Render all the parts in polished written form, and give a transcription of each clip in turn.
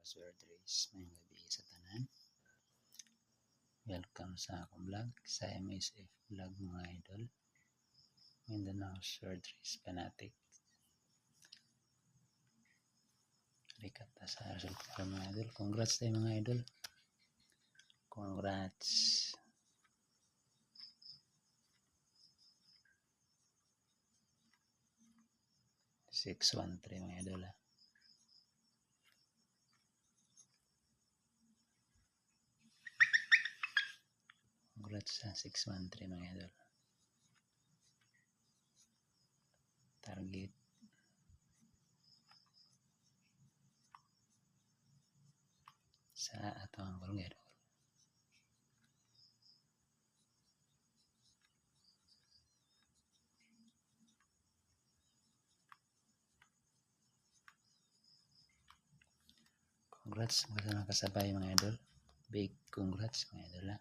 Sword Race. May gabi sa tanan. Welcome sa akong vlog, sa MSF vlog mga idol. Mindanao Sword Race Fanatic. Likat na sa result ka mga idol. Congrats tayo mga idol. Congrats. Six, 1-3 mga idol ha. Congrats sa 613 mga idol. Target sa atong angle idol. Congrats mga nakasabay mga idol. Big congrats mga idol ha.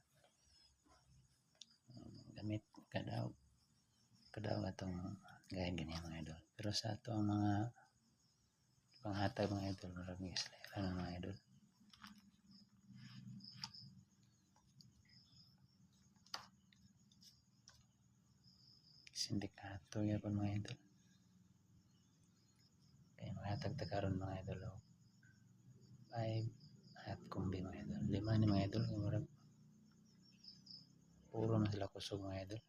Gamit kadaw atong gayud ganyan mga idol. Pero sa atong mga panghatag mga idol, marami isla mga idol. Sindikato yapon mga idol. Kaya maghatag ta karon mga idol. 5 at kumbi mga idol. 5 ni mga idol, murag puro na sila kusog mga idol.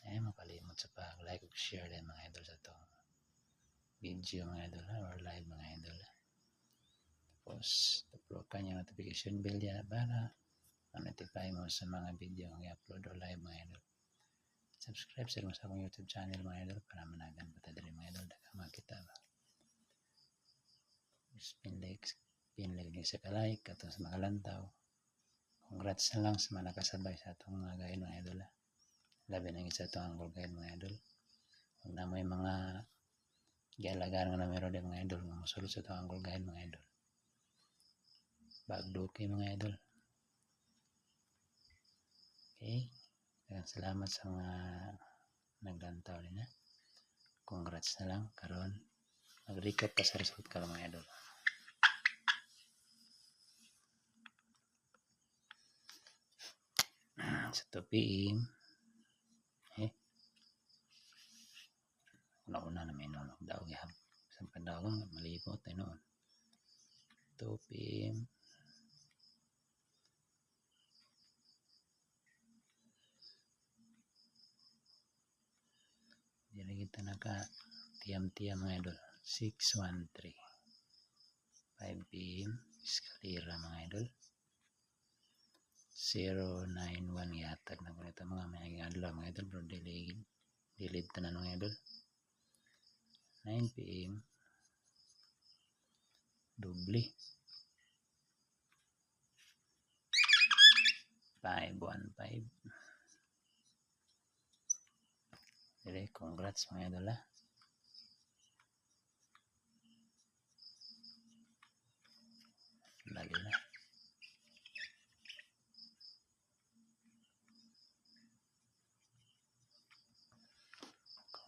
Ay makalimot sa pag-like ug share din mga idol sa to video mga idol or live mga idol. Tapos upload ka niya notification bell yan para ma-notify mo sa mga video ang i-upload or live mga idol. Subscribe sa akong YouTube channel mga idol para managan pa ta diri mga idol daghang makita ba. Pinlag sa ka-like katong sa makalantaw. Congrats na lang sa mga nakasabay sa atong mga gayud mga idol. Labi na sa atong angle guide mga idol. Kung na may mga gialagaan nga numero din mga idol nga mosulod sa atong angle guide mga idol. Bagduki mga idol. Okay. Daghang salamat sa mga naglantaw din ha. Congrats na lang karon. Mag-recap ka sa result ka mga idol. Sa 2 PM una na may noon daw gihap sa padawang malibot ay noon 2 PM dili kita naka tiyam-tiyam mga idol. 613 5 PM eskalera mga idol. 091 yatag na ganito mga may adlaw mga idol pero delete tanan mga idol. 9 PM doble 515 dire congrats mga idol ha. Lagi na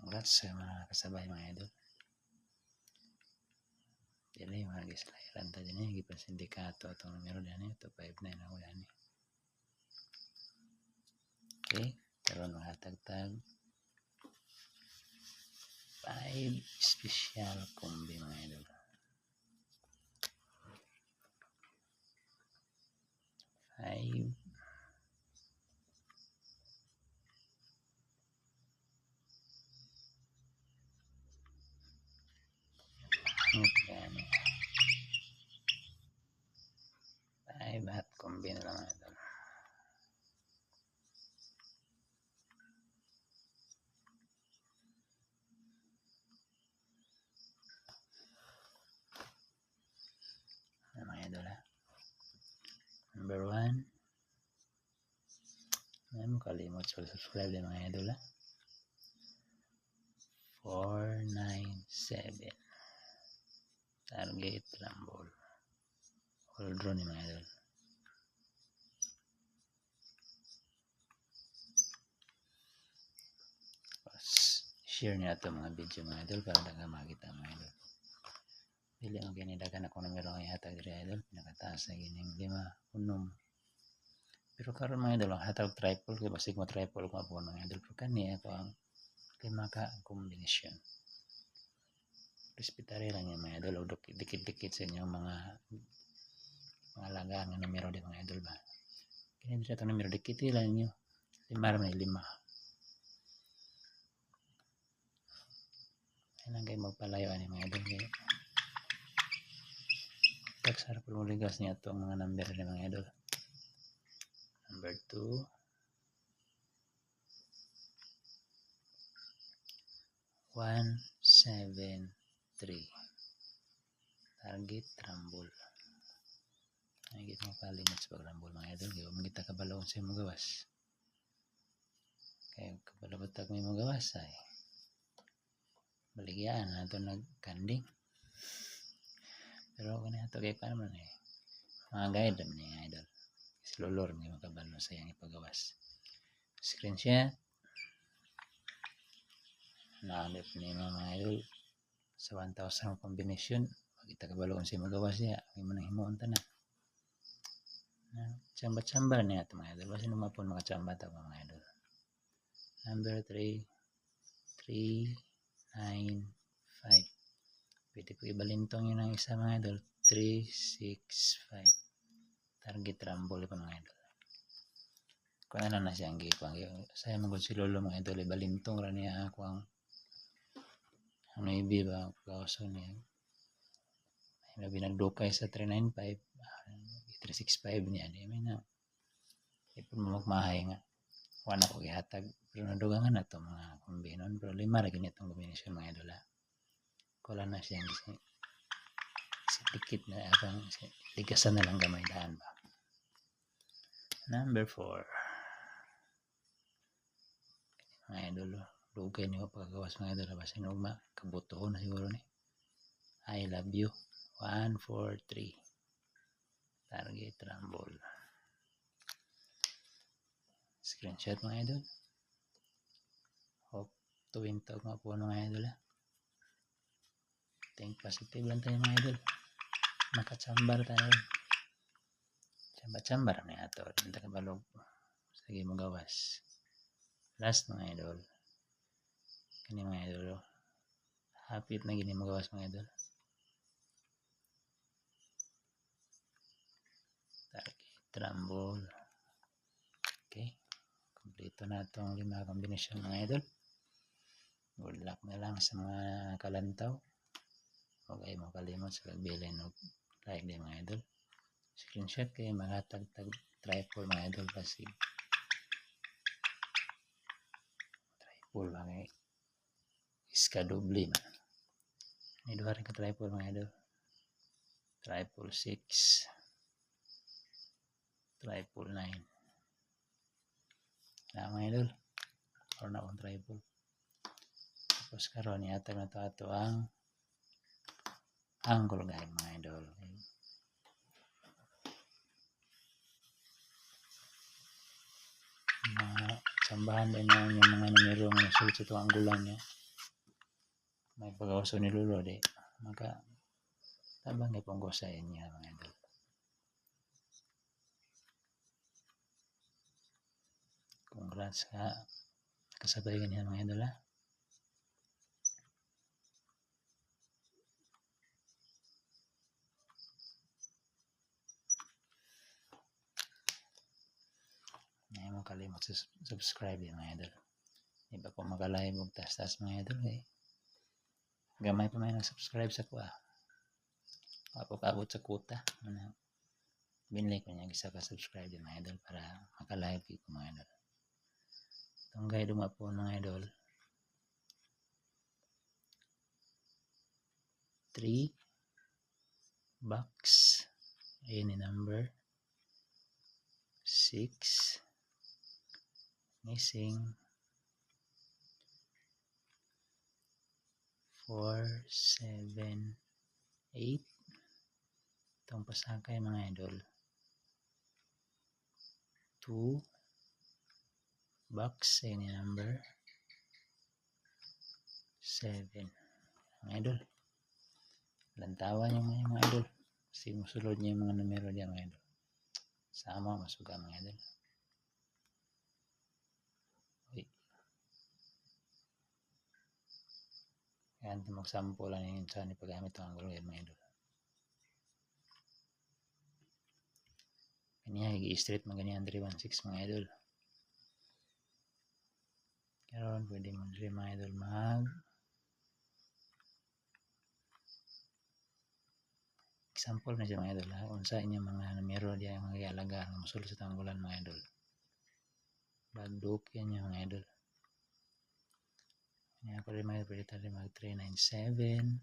congrats sa mga kasabay mga idol. Dili mga gislayaran ta din gipan sindikato atong numero din ito 59 ako yan. Okay, karon maghatag-tag 5 special kombi mga idol. 5 Gani 5 at kombi na lang idol. Mga idol ha. Number 1 ay mo kalimot subscribe din mga idol ha. 497 target rumble all draw ni mga idol. Share niya ito mga video mga idol para daghang makita mga idol. Dili ang ginidagan ako numero diri idol, pinakataas na gining 5 unom. Pero karon mga idol, hatag triple kay basig mo triple ko po mga idol. Pero kani ako ang 5 ka kombinasyon. Respetary lang yan mga idol, o dikit-dikit sa inyong mga alagaan nga numero di mga idol ba. Kaya dito itong numero, dikit lang nyo. 5 naman 5. Kailan kayo magpalayo ani mga idol. Tagsarap po ligas niya itong mga number ni mga idol. Number 2. 173. Target rumble. Ay kita makalimot sa pag-rumble mga idol. Kaya magkita kabalaon sa imong gawas. Kaya kabalabatag may imong gawas ay baligyan na ito nagkanding. Pero kung ito kayo pa naman eh, mga guide naman yung idol. Kasi lulor may makabalo sa iyang ipagawas. Screenshot. Nakalip ni mga idol sa 1,000 combination. Pagkita kabalo sa iyang magawas niya, may manang himuunta na. Chamba-chamba niya ito mga idol. Kasi numapon makachamba ito mga idol. Number 3. 3, 9, 5. Pwede po ibalintong yun ang isa mga idol. 3, 6, 5. Target rumble pa mga idol. Kung ano na siya ang gipang. Saya magod si lolo mga idol. Ibalintong ra niya ako ang maybe ba kauso niya. May binagdukay sa 395. 365 niya. Di may na. Ipon mo magmahay nga. Wala ko ihatag. Pero nadugangan na ito mga kombinon. Pero 5 lagi nitong kombinasyon mga idol. Wala na siyang dikit na atang ligasan na lang gamay daan ba. Number 4. Mga idol, lugay niyo pagkagawas mga idol. Basin ugma, kabutoon na siguro ni. I love you. 1, 4, 3. Target rumble. Screenshot mga idol. Hope tuwing tawag mga po mga idol. Think positive lang tayo mga idol. Nakachambar tayo. Chamba-chambar na ito. Hindi ka balog. Sige mo gawas. Last mga idol. Kani mga idol. Hapit na gini mo gawas mga idol. Target rumble. Okay. Kompleto na itong 5 kombinasyon mga idol. Good luck na lang sa mga kalantaw. Huwag kayo makalimot sa pagbilin o like din mga idol. Screenshot kayo mga tag triple mga idol kasi triple mga iskadubli man. May 2 rin ka triple mga idol. Triple 6. Triple 9. Na mga idol. Or na akong triple. Tapos karon ihatag na ito ang angle guide mga idol. Sambahan din na yung mga numero nga nasulit sa itong anggulan niya. May pag-awaso ni Lolo di. Maka tabang iponggo sa inyo mga idol. Congrats ka. Kasabay ganyan mga idol ha. Ngayon mo kalimot subscribe din mga idol. Iba ko makalive og tas-tas mga idol eh. Gamay pa may nag-subscribe sa kuha. Kapag-abot sa kuta. Binlay ko niya isa ka subscribe din mga idol para makalive ko mga idol. Itong guide mo po mga idol. 3 box. Any number. 6. Missing 4, 7, 8. Itong pasakay mga idol. 2 box any number 7. Mga idol, lantawan yung mga idol Kasi musulod niya yung mga numero diyan mga idol. Sama masuga mga idol. Uy. Yan magsample lang yun sa paggamit ng angulo yan mga idol. Kanya i-straight mga ganyan 316 mga idol. Karon pwede mo diri mga idol example na siya mga idol ha. Unsa inyong mga numero diya mga ialaga nga mosulod sa tanggulan mga idol. Bagdok yan yung mga idol. Kanya ko rin mga pwede tayo mag 397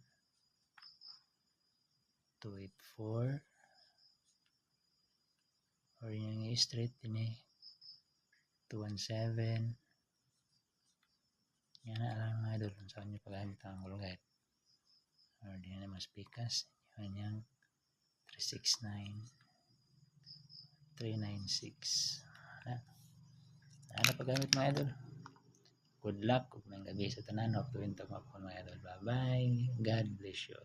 284 or yung i-straight ini 217 yan na lang mga idol kung saan nyo paggamit ang angulo guide or di na mas pikas yan yung 369 396 na paggamit mga idol. Good luck kung may gabi sa tanan. Hope to win mga idol. Bye bye. God bless you.